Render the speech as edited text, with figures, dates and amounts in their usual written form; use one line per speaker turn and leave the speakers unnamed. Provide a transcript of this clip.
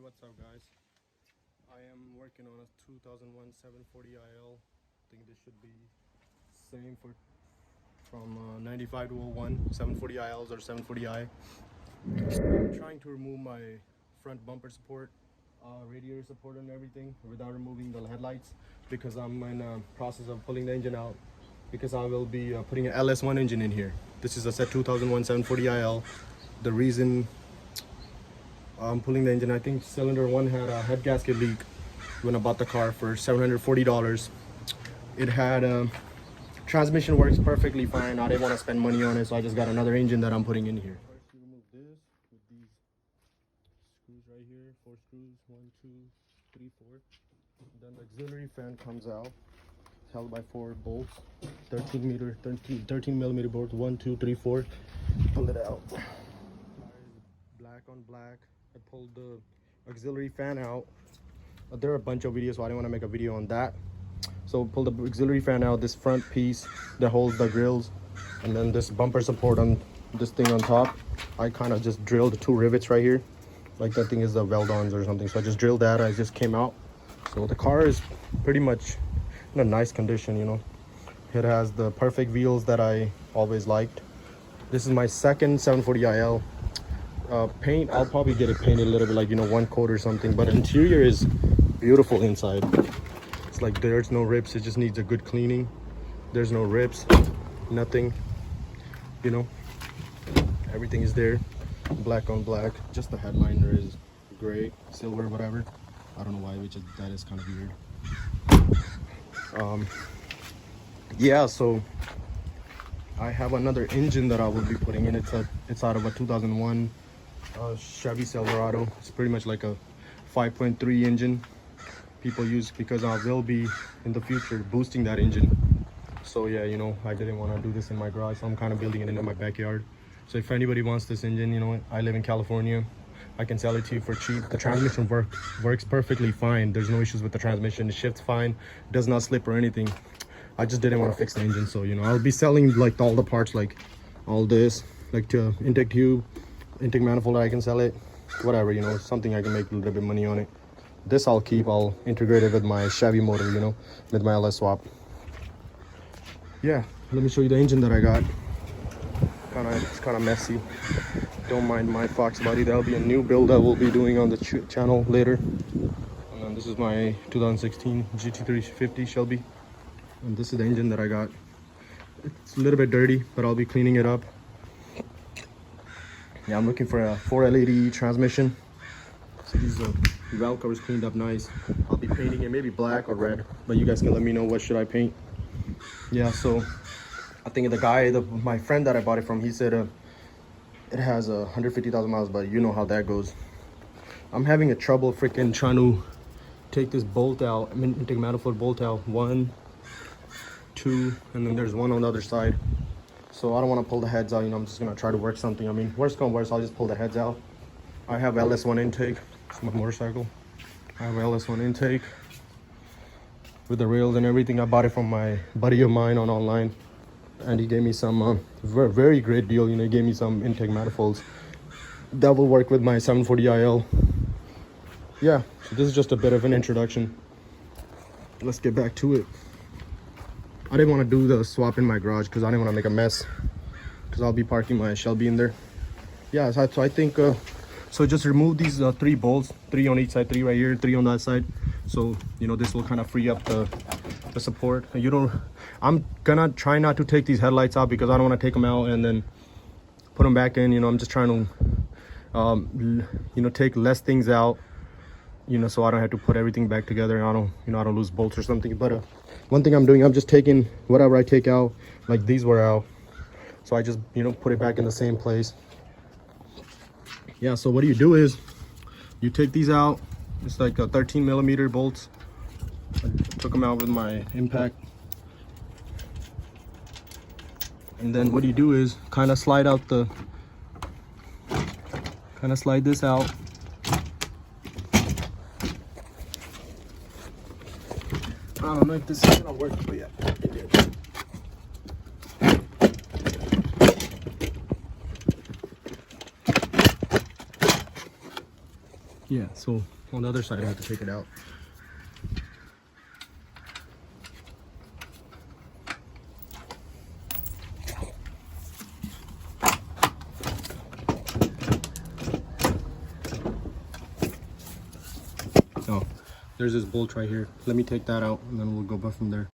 what's up guys? I am working on a 2001 740IL. I think this should be same from 95 to 01 740ILs or 740i. I'm trying to remove my front bumper support, radiator support and everything without removing the headlights, because I'm in the process of pulling the engine out, because I will be putting an LS1 engine in here. This is a set 2001 740IL. The reason I'm pulling the engine, I think cylinder 1 had a head gasket leak when I bought the car for $740. It had transmission works perfectly fine. I didn't want to spend money on it, so I just got another engine that I'm putting in here. First, you remove this with these screws right here, 4 screws, 1, 2, 3, 4. Then the auxiliary fan comes out. It's held by 4 bolts, 13 millimeter bolts, 1, 2, 3, 4. Pull it out. Black on black. I pulled the auxiliary fan out. There are a bunch of videos, so I didn't want to make a video on that. So pull the auxiliary fan out, this front piece that holds the grills, and then this bumper support on this thing on top. I kind of just drilled 2 rivets right here, like that thing is the weld-ons or something. So I just drilled that. I just came out. So the car is pretty much in a nice condition, you know. It has the perfect wheels that I always liked. This is my second 740IL. Paint, I'll probably get it painted a little bit, like, you know, 1 coat or something, but interior is beautiful inside. It's like there's no rips, it just needs a good cleaning. There's no rips, nothing, you know, everything is there, black on black. Just the headliner is gray, silver, whatever. I don't know why, that is kind of weird. Yeah, so I have another engine that I will be putting in. It's out of a 2001 Chevy Silverado. It's pretty much like a 5.3 engine people use, because I will be in the future boosting that engine. So yeah, you know, I didn't want to do this in my garage, so I'm kind of building it in my backyard. So if anybody wants this engine, you know, I live in California, I can sell it to you for cheap. The transmission works perfectly fine. There's no issues with the transmission. It shifts fine, does not slip or anything. I just didn't want to fix the engine. So, you know, I'll be selling like all the parts, like all this, like to intake tube, intake manifold. I can sell it, whatever, you know, something I can make a little bit of money on it. This I'll keep. I'll integrate it with my Chevy motor, you know, with my LS Swap. Yeah, let me show you the engine that I got. It's kind of messy. Don't mind my Fox body. That'll be a new build that we'll be doing on the channel later. And then this is my 2016 GT350 Shelby. And this is the engine that I got. It's a little bit dirty, but I'll be cleaning it up. Yeah, I'm looking for a 4LED transmission. So these valve covers cleaned up nice. I'll be painting it maybe black or red, but you guys can let me know what should I paint. Yeah, so I think my friend that I bought it from, he said it has 150,000 miles, but you know how that goes. I'm having a trouble freaking trying to take this bolt out. I mean, intake manifold bolt out. 1, 2, and then there's one on the other side. So I don't want to pull the heads out, you know. I'm just gonna try to work something. I mean, worst come worst, I'll just pull the heads out. I have LS1 intake. It's my motorcycle. I have LS1 intake with the rails and everything. I bought it from my buddy of mine on online, and he gave me some very great deal. You know, he gave me some intake manifolds that will work with my 740IL. Yeah, so this is just a bit of an introduction. Let's get back to it. I didn't want to do the swap in my garage because I didn't want to make a mess, because I'll be parking my Shelby in there. Yeah, so I think so just remove these 3 bolts, 3 on each side, 3 right here, 3 on that side. So, you know, this will kind of free up the support. I'm gonna try not to take these headlights out, because I don't want to take them out and then put them back in. You know, I'm just trying to you know, take less things out, you know, so I don't have to put everything back together. I don't lose bolts or something. But one thing I'm doing, I'm just taking whatever I take out, like these were out, so I just, you know, put it back in the same place. Yeah, so what you do is you take these out. It's like a 13 millimeter bolts. I took them out with my impact. And then what you do is kind of slide this out. I don't know if this is gonna work, but yeah, it did. Yeah, so On the other side, I have to take it out. Oh, there's this bolt right here. Let me take that out and then we'll go back from there.